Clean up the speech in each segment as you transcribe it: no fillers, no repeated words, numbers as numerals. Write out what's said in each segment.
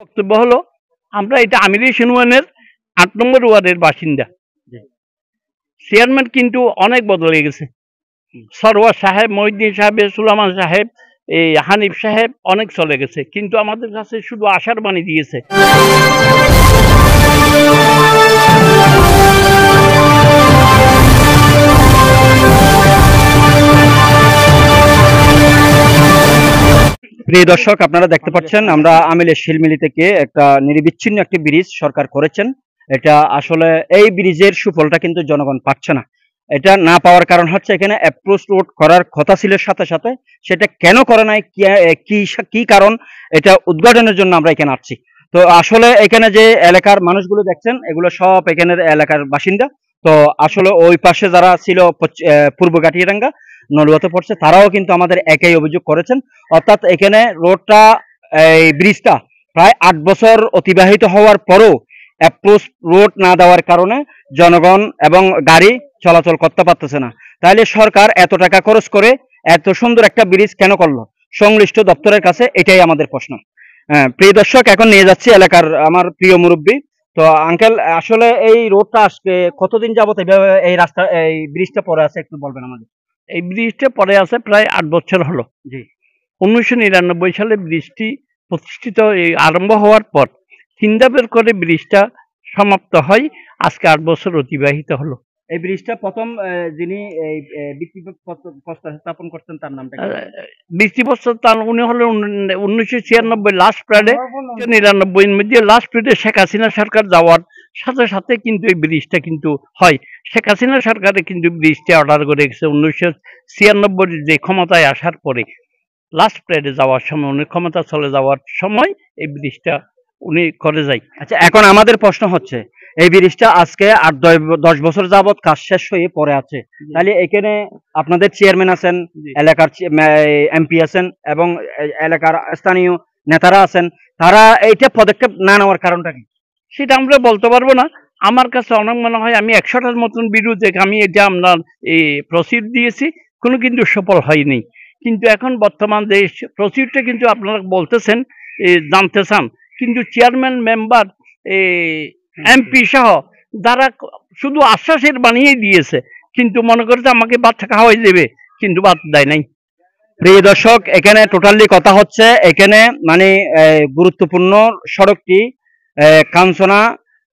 বক্তব্য হলো আমরা এটা আমিরেশ ইউনিয়নের ৮ নম্বর ওয়ার্ডের বাসিন্দা। চেয়ারম্যান কিন্তু অনেক বদলে গেছে। সরওয়ার সাহেব, মহিউদ্দিন সাহেব, সুলাইমান সাহেব, এই হানিফ সাহেব অনেক চলে গেছে, কিন্তু আমাদের কাছে শুধু আশার বাণী দিয়েছে। প্রিয় দর্শক, আপনারা দেখতে পাচ্ছেন আমরা আমিলের শিলমিলি থেকে একটা নিরবিচ্ছিন্ন একটি ব্রিজ সরকার করেছেন। এটা আসলে এই ব্রিজের সুফলটা কিন্তু জনগণ পাচ্ছে না। এটা না পাওয়ার কারণ হচ্ছে এখানে অ্যাপ্রোচ রোড করার কথা ছিল, সাথে সাথে সেটা কেন করে নাই, কি কারণ, এটা উদ্ঘাটনের জন্য আমরা এখানে আসছি। তো আসলে এখানে যে এলাকার মানুষগুলো দেখছেন এগুলো সব এখানের এলাকার বাসিন্দা। তো আসলে ওই পাশে যারা ছিল পূর্ব গাটিয়াডাঙ্গা নলুয়াতে পড়ছে, তারাও কিন্তু আমাদের একই অভিযোগ করেছেন। অর্থাৎ এখানে রোডটা, এই ব্রিজটা প্রায় ৮ বছর অতিবাহিত হওয়ার পরও অ্যাপ্রোচ রোড না দেওয়ার কারণে জনগণ এবং গাড়ি চলাচল করতে পারতেছে না। তাহলে সরকার এত টাকা খরচ করে এত সুন্দর একটা ব্রিজ কেন করলো? সংশ্লিষ্ট দপ্তরের কাছে এটাই আমাদের প্রশ্ন। প্রিয় দর্শক, এখন নিয়ে যাচ্ছি এলাকার আমার প্রিয় মুরব্বী। তো আঙ্কেল, আসলে এই রোডটা আজকে কতদিন যাবত এই রাস্তা, এই ব্রিজটা পড়ে আছে, একটু বলবেন আমাদের? এই ব্রিজটা পড়ে আছে প্রায় ৮ বছর হলো। জি। ১৯৯৯ সালে ব্রিজটি প্রতিষ্ঠিত আরম্ভ হওয়ার পর চিন্তা বের করে ব্রিজটা সমাপ্ত হয়। আজকে ৮ বছর অতিবাহিত হলো। এই ব্রিজটা প্রথম যিনি এই ভিত্তিপ্রস্তর স্থাপন করতেন তার নামটা কি? ভিত্তিপ্রস্তর উনি হলেন ১৯৯৬ লাস্ট প্রাডে, ৯৯ এর মধ্যে লাস্ট প্রাডে শেখ হাসিনা সরকার যাওয়ার সাথে সাথে কিন্তু এই ব্রিজটা কিন্তু হয়। শেখ হাসিনা সরকারে কিন্তু ব্রিজটা অর্ডার করে গেছে ১৯৯৬ যে ক্ষমতায় আসার পরে। লাস্ট প্রাডে যাওয়ার সময়, উনি ক্ষমতা চলে যাওয়ার সময় এই ব্রিজটা উনি করে যায়। আচ্ছা, এখন আমাদের প্রশ্ন হচ্ছে এই ব্রিজটা আজকে ৮-১০ বছর যাবত কাজ শেষ হয়ে পড়ে আছে। তাহলে এখানে আপনাদের চেয়ারম্যান আছেন, এলাকার এমপি আছেন এবং এলাকার স্থানীয় নেতারা আছেন, তারা এইটা পদক্ষেপ না নেওয়ার কারণটা কি? সেটা আমরা বলতে পারবো না। আমার কাছে অনেক মনে হয় আমি ১০০টার মতন বিরুদ্ধে আমি এটা আপনার এই প্রসিড দিয়েছি, কোনো কিন্তু সফল হয়নি। কিন্তু এখন বর্তমান যে প্রসিডটা কিন্তু আপনারা বলতেছেন, জানতে চান, কিন্তু চেয়ারম্যান, মেম্বার, এমপি সহ যারা শুধু আশ্বাসের বানিয়ে দিয়েছে, কিন্তু মনে করছে আমাকে ভাত খাওয়াই দেবে, কিন্তু ভাত দেয় নাই। প্রিয় দর্শক, এখানে টোটালি কথা হচ্ছে এখানে মানে গুরুত্বপূর্ণ সড়কটি কাঞ্চনা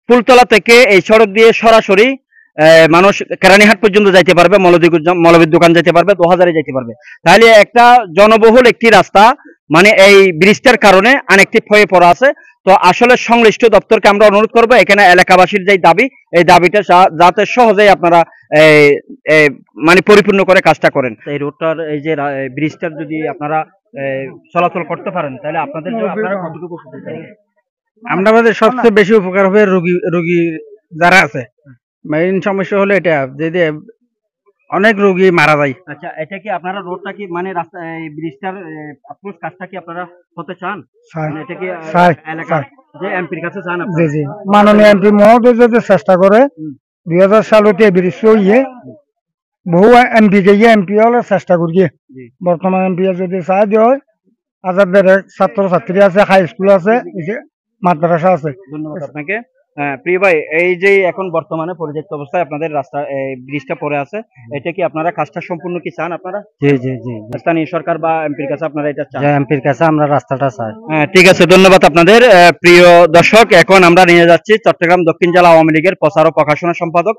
ফুলতলা থেকে এই সড়ক দিয়ে সরাসরি মানুষ কেরানীহাট পর্যন্ত যাইতে পারবে, মৌলবীর দোকান যেতে পারবে, ২০০০ যেতে পারবে। তাহলে একটা জনবহুল একটি রাস্তা মানে এই ব্রিজটার কারণে আনএক্টিভ হয়ে পড়া আছে। তো আসলে সংশ্লিষ্ট দপ্তরকে আমরা অনুরোধ করবো এখানে এলাকাবাসীর যে দাবি, এই দাবিটা যাতে সহজেই আপনারা মানে পরিপূর্ণ করে কাজটা করেন। এই রোডটার, এই যে ব্রিজটার যদি আপনারা চলাচল করতে পারেন তাহলে আপনাদের কতটুকু উপকার হবে? আমাদের সবচেয়ে বেশি উপকার হবে রোগী যারা আছে। মেইন সমস্যা হলো এটা যে অনেক রোগী মারা যায়। আচ্ছা, এটা কি আপনারা রোডটা কি মানে রাস্তা, এই ব্রিজটার অ্যাপ্রোচ কাজটা কি আপনারা হতে চান? এটা কি এলাকার যে এমপির কাছে চান? জি জি, মাননীয় এমপি মহোদয় যদি চেষ্টা করে ২০০০ সালতে ব্রিজ হইয়ে বহু এমপি গিয়ে এমপি হলে চেষ্টা করিয়ে, বর্তমান এমপি যদি চাই দিয়ে হয়, আজাদের ছাত্র ছাত্রী আছে, হাই স্কুল আছে, মাদ্রাসা আছে। ধন্যবাদ আপনাকে। প্রিয় ভাই, এই যে এখন বর্তমানে পরিত্যক্ত অবস্থায় আপনাদের রাস্তা, ব্রিজটা পড়ে আছে, এটা কি আপনারা কাজটা সম্পূর্ণ কি চান আপনারা? জি জি জি, স্থানীয় সরকার বা এমপির কাছে আপনারা এটা চান? এমপির কাছে আমরা রাস্তাটা চাই। হ্যাঁ, ঠিক আছে, ধন্যবাদ আপনাদের। প্রিয় দর্শক, এখন আমরা নিয়ে যাচ্ছি চট্টগ্রাম দক্ষিণ জেলা আওয়ামী লীগের প্রচার ও প্রকাশনা সম্পাদক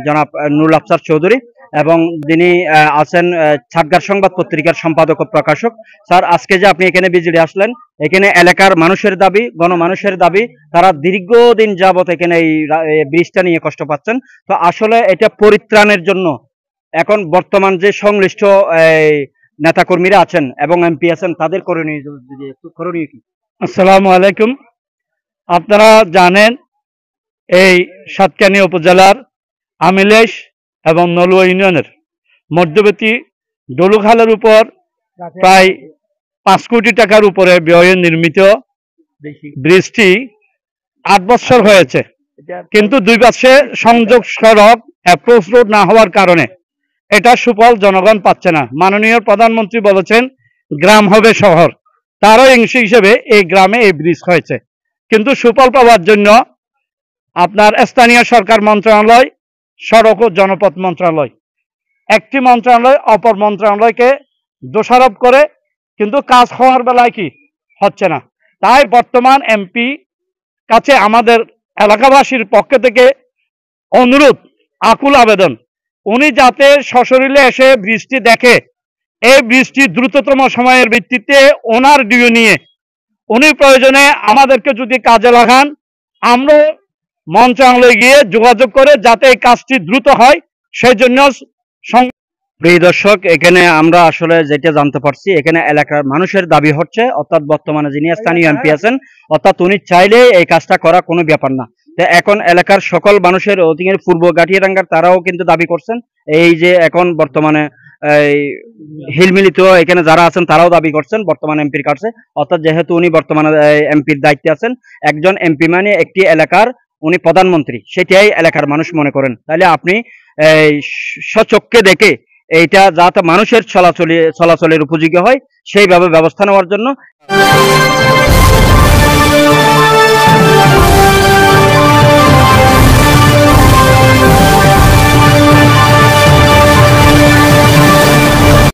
জনাব নুরুল আফসার চৌধুরী, এবং যিনি আছেন ছাটগার সংবাদ পত্রিকার সম্পাদক ও প্রকাশক। স্যার, আজকে যে আপনি এখানে বিজেডি আসলেন, এখানে এলাকার মানুষের দাবি, গণমানুষের দাবি, তারা দীর্ঘদিন যাবত এখানে এই ব্রিজটা নিয়ে কষ্ট পাচ্ছেন। তো আসলে এটা পরিত্রাণের জন্য এখন বর্তমান যে সংশ্লিষ্ট নেতাকর্মীরা আছেন এবং এমপি আছেন, তাদের করণীয় কি? আসসালামু আলাইকুম। আপনারা জানেন এই সাতকানিয়া উপজেলার আমিলেশ এবং নলুয়া ইউনিয়নের মধ্যবর্তী ডলুখালের উপর প্রায় ৫ কোটি টাকার উপরে ব্যয়ে নির্মিত ব্রিজটি ৮ বছর হয়েছে, কিন্তু দুই পাশে সংযোগ সড়ক অ্যাপ্রোচ রোড না হওয়ার কারণে এটা সুফল জনগণ পাচ্ছে না। মাননীয় প্রধানমন্ত্রী বলেছেন গ্রাম হবে শহর, তারও অংশ হিসেবে এই গ্রামে এই ব্রিজ হয়েছে। কিন্তু সুফল পাওয়ার জন্য আপনার স্থানীয় সরকার মন্ত্রণালয়, সড়ক ও জনপথ মন্ত্রণালয়, একটি মন্ত্রণালয় অপর মন্ত্রণালয়কে দোষারোপ করে, কিন্তু কাজ হওয়ার বেলায় কি হচ্ছে না। তাই বর্তমান এমপি কাছে আমাদের এলাকাবাসীর পক্ষ থেকে অনুরোধ, আকুল আবেদন, উনি যাতে সশরীরে এসে বৃষ্টি দেখে, এই বৃষ্টি দ্রুততম সময়ের ভিত্তিতে ওনার ডিও নিয়ে উনি প্রয়োজনে আমাদেরকে যদি কাজে লাগান, আমরা মন্ত্রণালয়ে গিয়ে যোগাযোগ করে যাতে এই কাজটি দ্রুত হয় সেই জন্য। প্রিয় দর্শক, এখানে আমরা আসলে যেটা জানতে পারছি, এখানে এলাকার মানুষের দাবি হচ্ছে, অর্থাৎ বর্তমানে যিনি স্থানীয় এমপি আছেন, অর্থাৎ উনি চাইলে এই কাজটা করা কোনো ব্যাপার না। তো এখন এলাকার সকল মানুষের অধীনের পূর্ব গাঠিয়ারাঙ্গার তারাও কিন্তু দাবি করছেন, এই যে এখন বর্তমানে হিলমিলিত এখানে যারা আছেন তারাও দাবি করছেন বর্তমান এমপির কাছে, অর্থাৎ যেহেতু উনি বর্তমানে এমপির দায়িত্বে আছেন, একজন এমপি মানে একটি এলাকার উনি প্রধানমন্ত্রী, সেটাই এলাকার মানুষ মনে করেন। তাহলে আপনি স্বচক্ষে দেখে এইটা যাতে মানুষের চলাচলের উপযোগী হয় সেইভাবে ব্যবস্থা নেওয়ার জন্য